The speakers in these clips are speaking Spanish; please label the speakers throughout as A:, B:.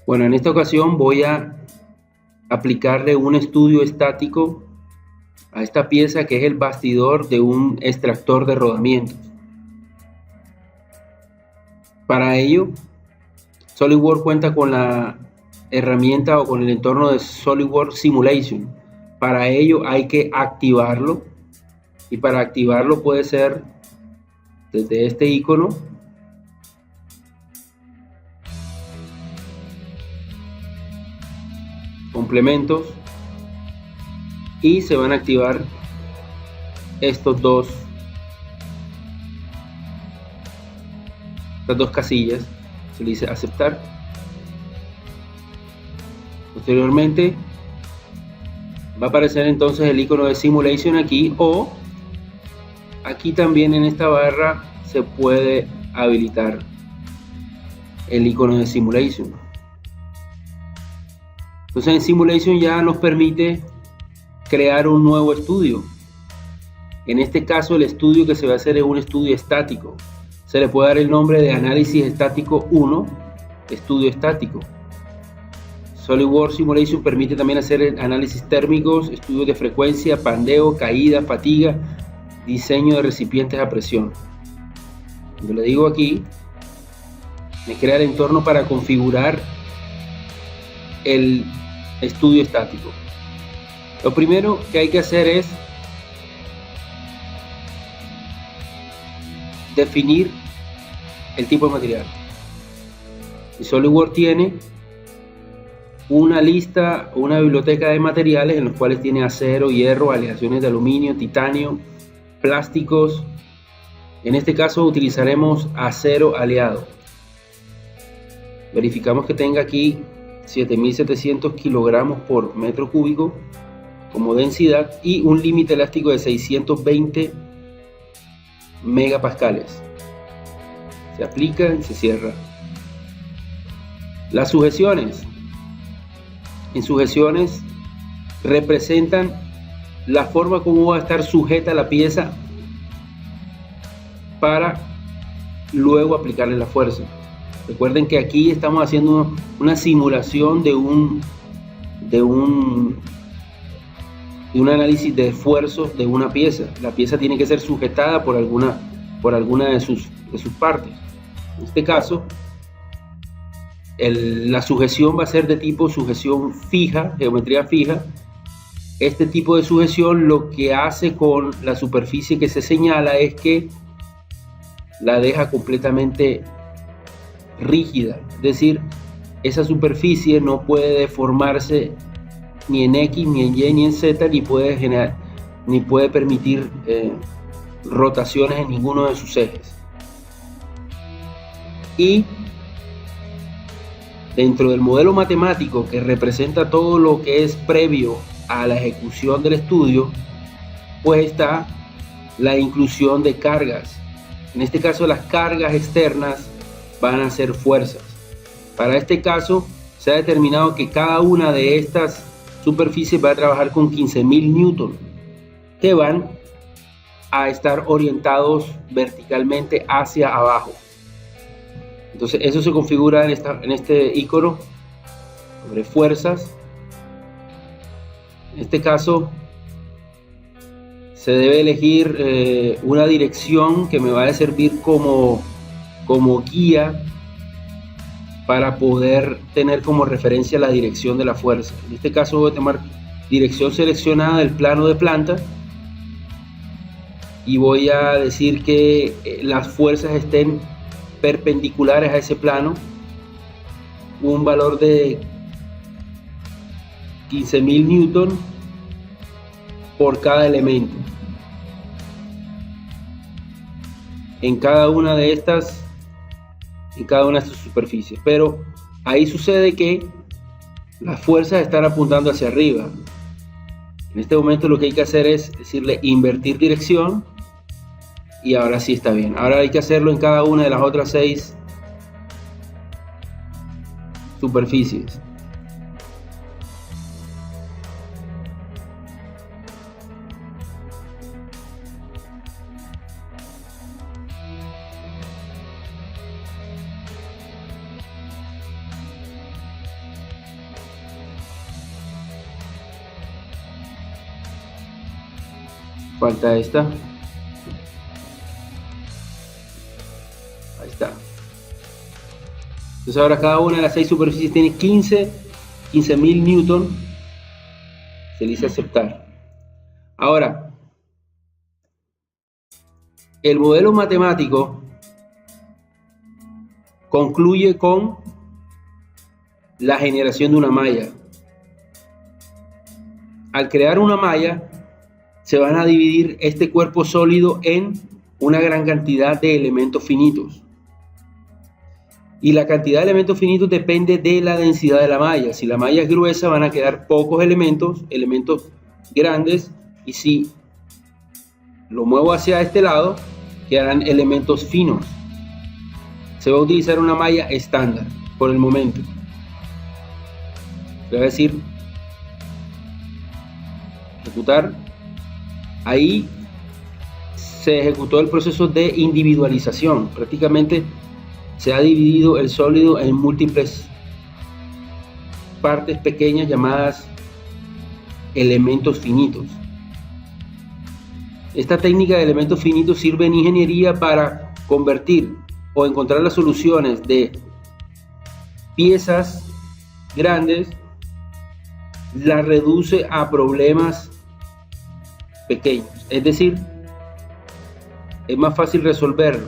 A: Bueno, en esta ocasión voy a aplicarle un estudio estático a esta pieza que es el bastidor de un extractor de rodamientos. Para ello, SolidWorks cuenta con la herramienta o con el entorno de SolidWorks Simulation. Para ello hay que activarlo, y para activarlo puede ser desde este icono, complementos, y se van a activar estas dos casillas. Se le dice aceptar. Posteriormente va a aparecer entonces el icono de Simulation aquí, o aquí también en esta barra se puede habilitar el icono de Simulation. Entonces en Simulation ya nos permite crear un nuevo estudio. En este caso el estudio que se va a hacer es un estudio estático. Se le puede dar el nombre de análisis estático 1, estudio estático. SolidWorks Simulation permite también hacer análisis térmicos, estudios de frecuencia, pandeo, caída, fatiga, diseño de recipientes a presión. Yo le digo aquí, me crea el entorno para configurar el estudio estático. Lo primero que hay que hacer es definir el tipo de material. Y SolidWorks tiene una lista, una biblioteca de materiales en los cuales tiene acero, hierro, aleaciones de aluminio, titanio, plásticos. En este caso utilizaremos acero aleado. Verificamos que tenga aquí 7.700 kilogramos por metro cúbico como densidad y un límite elástico de 620 megapascales. Se aplica y se cierra. Las sujeciones. En sujeciones representan la forma como va a estar sujeta la pieza para luego aplicarle la fuerza. Recuerden que aquí estamos haciendo una simulación de un análisis de esfuerzos de una pieza. La pieza tiene que ser sujetada por alguna de sus partes. En este caso, la sujeción va a ser de tipo sujeción fija, geometría fija. Este tipo de sujeción lo que hace con la superficie que se señala es que la deja completamente rígida, es decir, esa superficie no puede deformarse ni en X, ni en Y, ni en Z, ni puede permitir rotaciones en ninguno de sus ejes. Y dentro del modelo matemático que representa todo lo que es previo a la ejecución del estudio, pues está la inclusión de cargas. En este caso, las cargas externas van a ser fuerzas. Para este caso, se ha determinado que cada una de estas superficies va a trabajar con 15.000 newton, que van a estar orientados verticalmente hacia abajo. Entonces eso se configura en este icono sobre fuerzas. En este caso se debe elegir una dirección que me va a servir como guía para poder tener como referencia la dirección de la fuerza. En este caso voy a tomar dirección seleccionada del plano de planta y voy a decir que las fuerzas estén perpendiculares a ese plano, un valor de 15.000 newton por cada elemento en cada una de estas superficies. Pero ahí sucede que las fuerzas están apuntando hacia arriba. En este momento lo que hay que hacer es decirle invertir dirección, y ahora sí está bien. Ahora hay que hacerlo en cada una de las otras 6 superficies. falta esta. Ahí está. Entonces ahora cada una de las 6 superficies tiene 15.000 newton. Se le dice aceptar. Ahora, el modelo matemático concluye con la generación de una malla. Al crear una malla, se van a dividir este cuerpo sólido en una gran cantidad de elementos finitos. Y la cantidad de elementos finitos depende de la densidad de la malla. Si la malla es gruesa, van a quedar pocos elementos grandes, y si lo muevo hacia este lado, quedarán elementos finos. Se va a utilizar una malla estándar por el momento. Se va a decir ejecutar. Ahí se ejecutó el proceso de individualización. Prácticamente se ha dividido el sólido en múltiples partes pequeñas llamadas elementos finitos. Esta técnica de elementos finitos sirve en ingeniería para convertir o encontrar las soluciones de piezas grandes, las reduce a problemas pequeños. Es decir, es más fácil resolver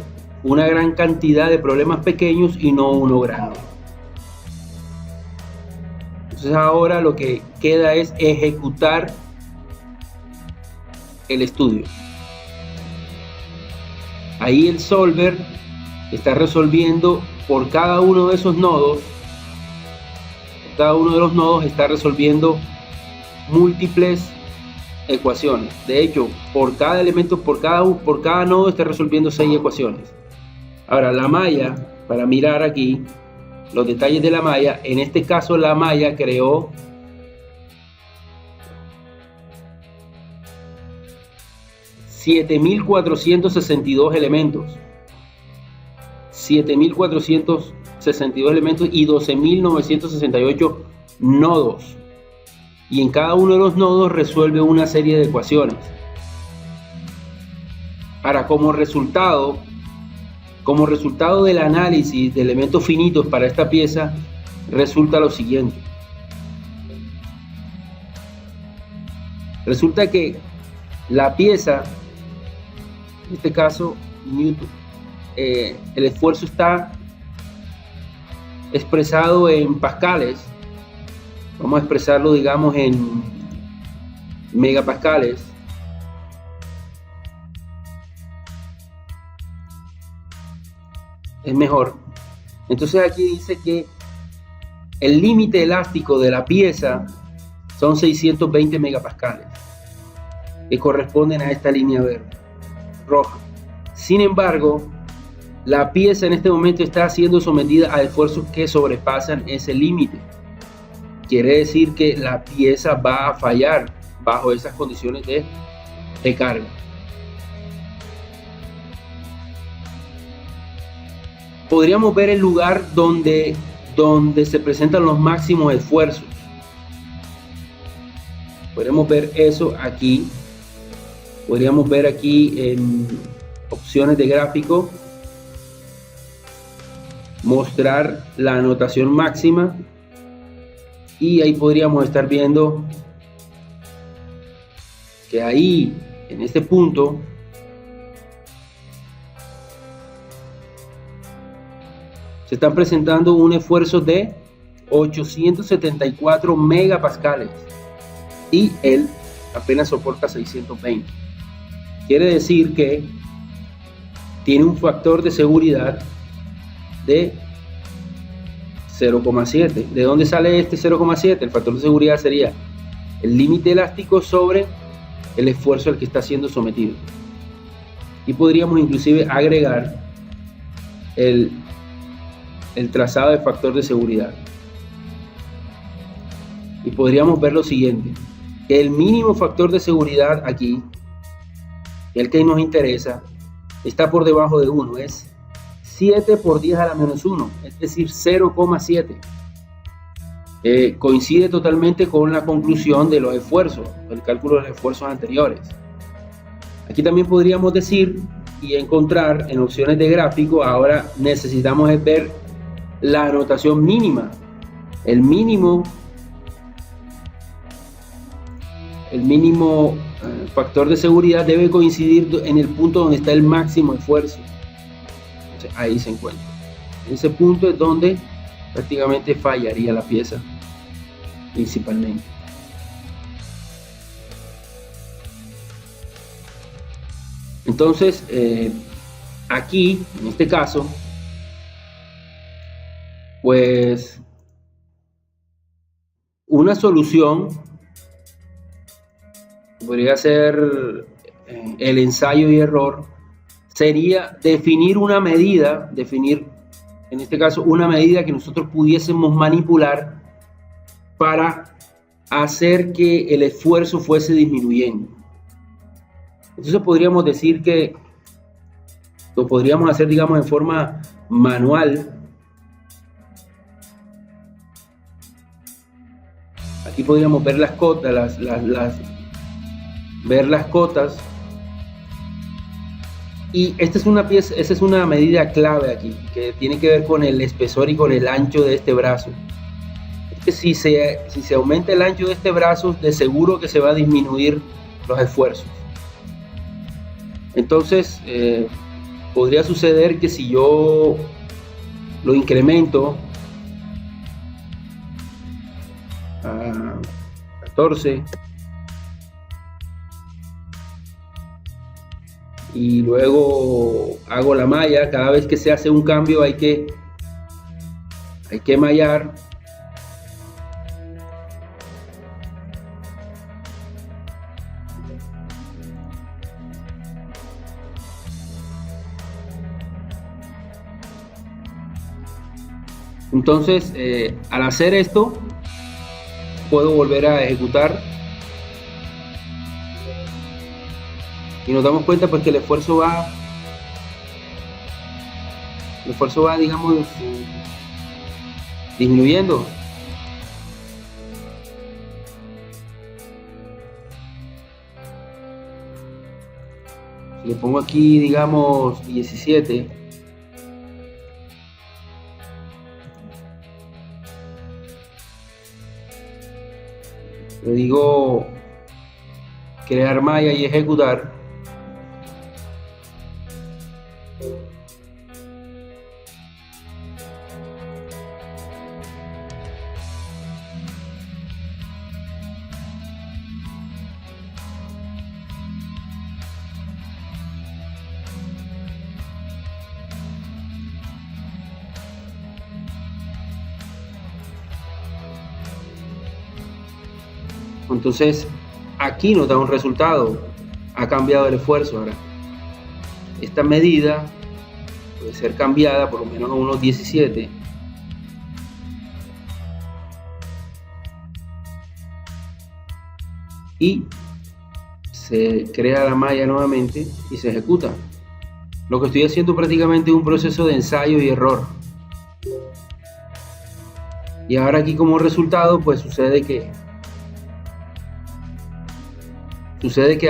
A: una gran cantidad de problemas pequeños y no uno grande. Entonces ahora lo que queda es ejecutar el estudio. Ahí el solver está resolviendo por cada uno de esos nodos. Cada uno de los nodos está resolviendo múltiples ecuaciones. De hecho, por cada elemento, por cada nodo está resolviendo 6 ecuaciones. Ahora, la malla, para mirar aquí los detalles de la malla, en este caso la malla creó 7.462 elementos. 7.462 elementos y 12.968 nodos. Y en cada uno de los nodos resuelve una serie de ecuaciones. Ahora, como resultado del análisis de elementos finitos para esta pieza, resulta lo siguiente. Resulta que la pieza, en este caso Newton, el esfuerzo está expresado en pascales. Vamos a expresarlo, digamos, en megapascales. Es mejor. Entonces aquí dice que el límite elástico de la pieza son 620 megapascales, que corresponden a esta línea verde, roja. Sin embargo, la pieza en este momento está siendo sometida a esfuerzos que sobrepasan ese límite. Quiere decir que la pieza va a fallar bajo esas condiciones de carga. Podríamos ver el lugar donde se presentan los máximos esfuerzos. Podríamos ver eso aquí. Podríamos ver aquí en opciones de gráfico, mostrar la anotación máxima, y ahí podríamos estar viendo que ahí, en este punto, se están presentando un esfuerzo de 874 megapascales y él apenas soporta 620. Quiere decir que tiene un factor de seguridad de 0,7. ¿De dónde sale este 0,7? El factor de seguridad sería el límite elástico sobre el esfuerzo al que está siendo sometido. Y podríamos inclusive agregar el trazado de factor de seguridad. Y podríamos ver lo siguiente, que el mínimo factor de seguridad aquí, el que nos interesa, está por debajo de 1, es 7 por 10 a la menos 1, es decir, 0,7. Coincide totalmente con la conclusión de los esfuerzos, el cálculo de los esfuerzos anteriores. Aquí también podríamos decir y encontrar en opciones de gráfico, ahora necesitamos ver la anotación mínima. El mínimo factor de seguridad debe coincidir en el punto donde está el máximo esfuerzo. Entonces, ahí se encuentra. En ese punto es donde prácticamente fallaría la pieza principalmente. Entonces, aquí, en este caso, pues una solución podría ser el ensayo y error, sería definir una medida, en este caso una medida que nosotros pudiésemos manipular para hacer que el esfuerzo fuese disminuyendo. Entonces podríamos decir que lo podríamos hacer, digamos, en forma manual. Aquí podríamos ver las cotas, ver las cotas. Y esta es una medida clave aquí, que tiene que ver con el espesor y con el ancho de este brazo. Es que si se aumenta el ancho de este brazo, de seguro que se va a disminuir los esfuerzos. Entonces, podría suceder que si yo lo incremento a 14 y luego hago la malla, cada vez que se hace un cambio hay que mallar. Entonces, al hacer esto, puedo volver a ejecutar y nos damos cuenta pues que el esfuerzo va, digamos, disminuyendo. Si le pongo aquí, digamos, 17, le digo crear malla y ejecutar. Entonces aquí nos da un resultado, ha cambiado el esfuerzo. Ahora esta medida puede ser cambiada por lo menos a unos 17 y se crea la malla nuevamente y se ejecuta. Lo que estoy haciendo prácticamente es un proceso de ensayo y error. Y ahora aquí como resultado pues sucede que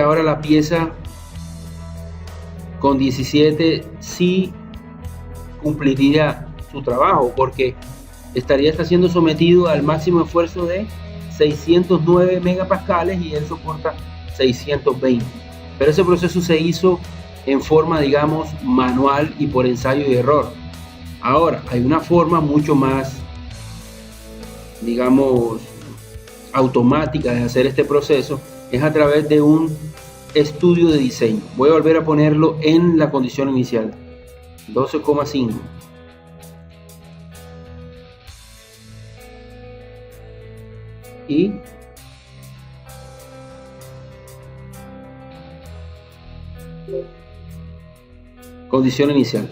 A: ahora la pieza con 17 sí cumpliría su trabajo, porque estaría siendo sometido al máximo esfuerzo de 609 megapascales y él soporta 620. Pero ese proceso se hizo en forma, digamos, manual y por ensayo y error. Ahora, hay una forma mucho más, digamos, automática de hacer este proceso, es a través de un estudio de diseño. Voy a volver a ponerlo en la condición inicial, 12,5. Y condición inicial.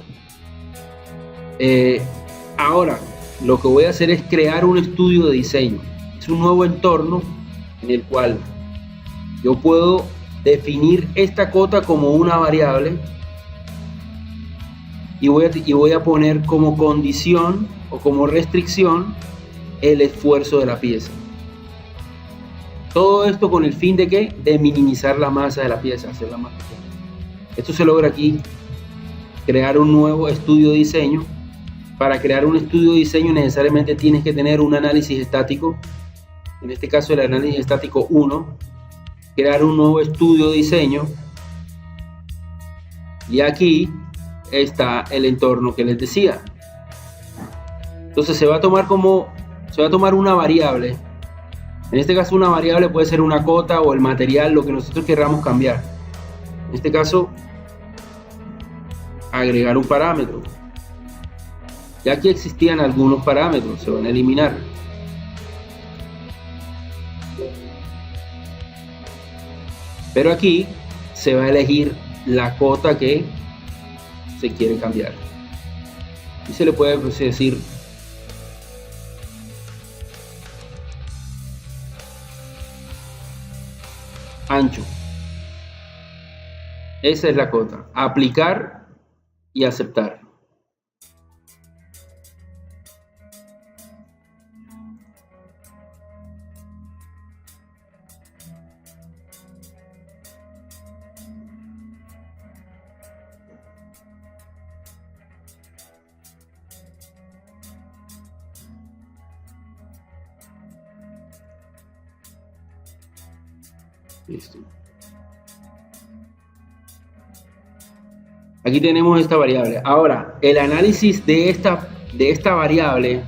A: Ahora lo que voy a hacer es crear un estudio de diseño. Es un nuevo entorno en el cual yo puedo definir esta cota como una variable y voy a poner como condición o como restricción el esfuerzo de la pieza. Todo esto con el fin de ¿qué? De minimizar la masa de la pieza, hacerla más pequeña. Esto se logra aquí, crear un nuevo estudio de diseño. Para crear un estudio de diseño necesariamente tienes que tener un análisis estático, en este caso el análisis estático 1, crear un nuevo estudio de diseño, y aquí está el entorno que les decía. Entonces se va a tomar una variable. En este caso una variable puede ser una cota o el material, lo que nosotros queramos cambiar. En este caso, agregar un parámetro. Ya aquí existían algunos parámetros, se van a eliminar. Pero aquí se va a elegir la cota que se quiere cambiar. Y se le puede decir ancho. Esa es la cota. Aplicar y aceptar. Listo. Aquí tenemos esta variable. Ahora, el análisis de esta variable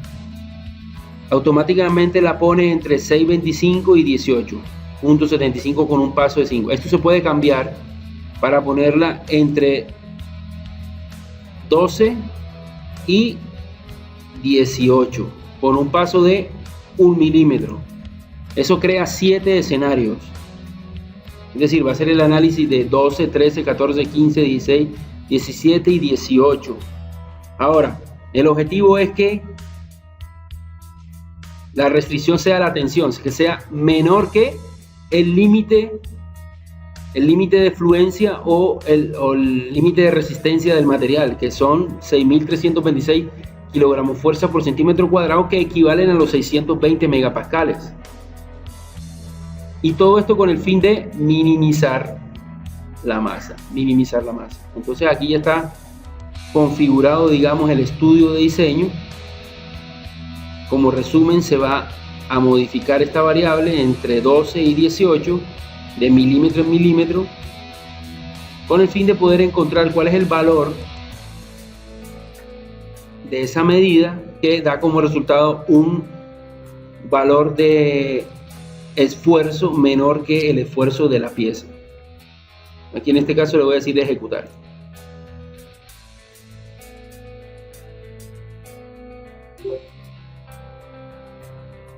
A: automáticamente la pone entre 6.25 y 18.75 con un paso de 5. Esto se puede cambiar para ponerla entre 12 y 18 con un paso de 1 milímetro. Eso crea 7 escenarios. Es decir, va a ser el análisis de 12, 13, 14, 15, 16, 17 y 18. Ahora, el objetivo es que la restricción sea la tensión, que sea menor que el límite de fluencia o el límite de resistencia del material, que son 6.326 kilogramos fuerza por centímetro cuadrado, que equivalen a los 620 megapascales. Y todo esto con el fin de minimizar la masa. Entonces aquí ya está configurado, digamos, el estudio de diseño. Como resumen, se va a modificar esta variable entre 12 y 18, de milímetro en milímetro, con el fin de poder encontrar cuál es el valor de esa medida, que da como resultado un valor de esfuerzo menor que el esfuerzo de la pieza. Aquí en este caso le voy a decir ejecutar.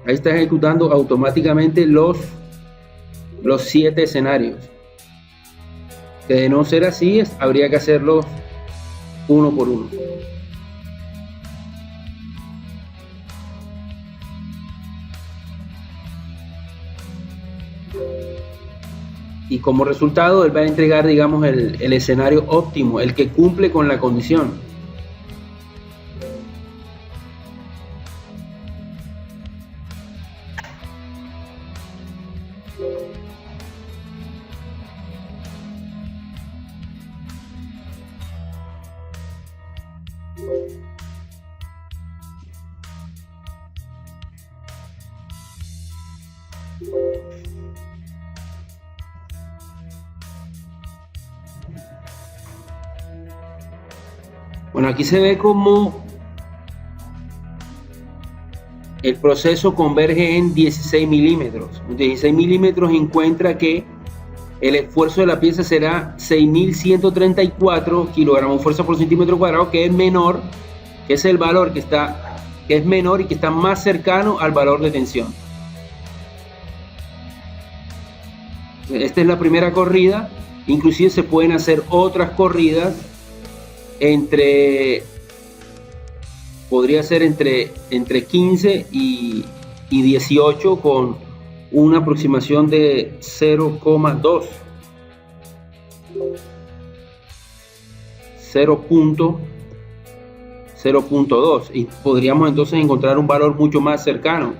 A: Ahí está ejecutando automáticamente los 7 escenarios. Que de no ser así, habría que hacerlos uno por uno. Y como resultado él va a entregar, digamos, el escenario óptimo, el que cumple con la condición. Bueno, aquí se ve cómo el proceso converge en 16 milímetros. 16 milímetros encuentra que el esfuerzo de la pieza será 6.134 kilogramos fuerza por centímetro cuadrado, que es menor, que es el valor que es menor y que está más cercano al valor de tensión. Esta es la primera corrida. Inclusive se pueden hacer otras corridas podría ser entre 15 y 18 con una aproximación de 0,2, 0.2, y podríamos entonces encontrar un valor mucho más cercano.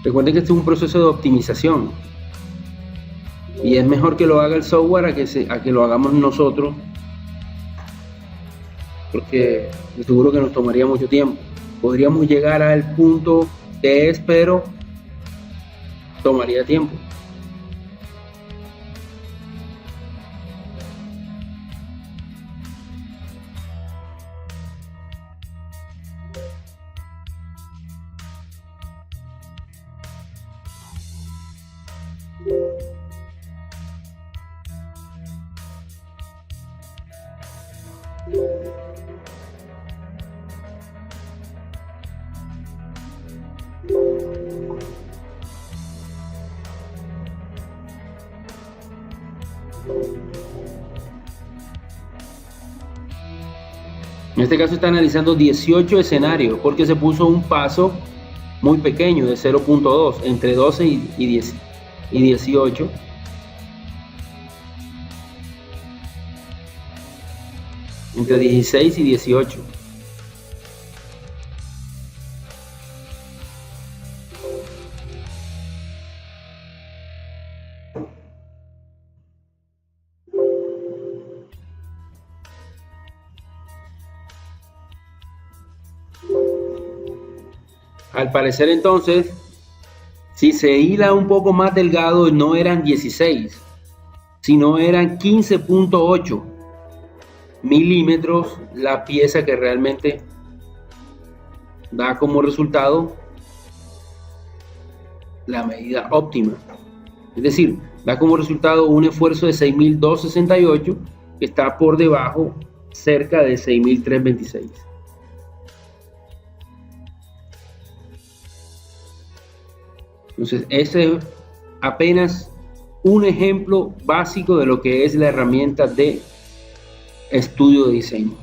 A: Recuerden que este es un proceso de optimización y es mejor que lo haga el software a que lo hagamos nosotros, porque seguro que nos tomaría mucho tiempo. Podríamos llegar al punto que es, pero tomaría tiempo. En este caso está analizando 18 escenarios porque se puso un paso muy pequeño de 0.2 entre 12 y 18. Entre 16 y 18. Al parecer entonces, si se hila un poco más delgado, no eran 16, sino eran 15.8 milímetros la pieza que realmente da como resultado la medida óptima. Es decir, da como resultado un esfuerzo de 6.268 que está por debajo, cerca de 6.326. Entonces, ese es apenas un ejemplo básico de lo que es la herramienta de estudio de diseño.